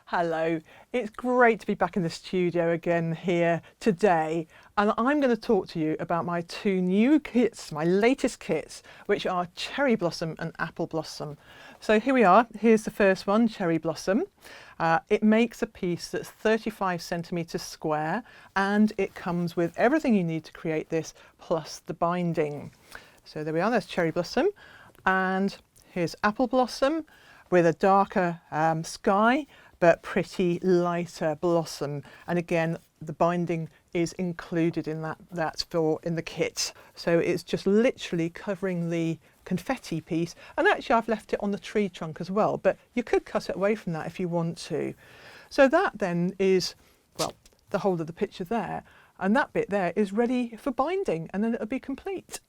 Hello, it's great to be back in the studio again here today, and I'm going to talk to you about my two new kits, my latest kits, which are Cherry Blossom and Apple Blossom. So here we are, here's the first one, Cherry Blossom. It makes a piece that's 35 centimetres square, and it comes with everything you need to create this, plus the binding. So there we are, there's Cherry Blossom, and here's Apple Blossom with a darker sky, but pretty lighter blossom. And again, the binding is included in that in the kit. So it's just literally covering the confetti piece. And actually I've left it on the tree trunk as well, but you could cut it away from that if you want to. So that then is, well, the whole of the picture there. And that bit there is ready for binding, and then it'll be complete.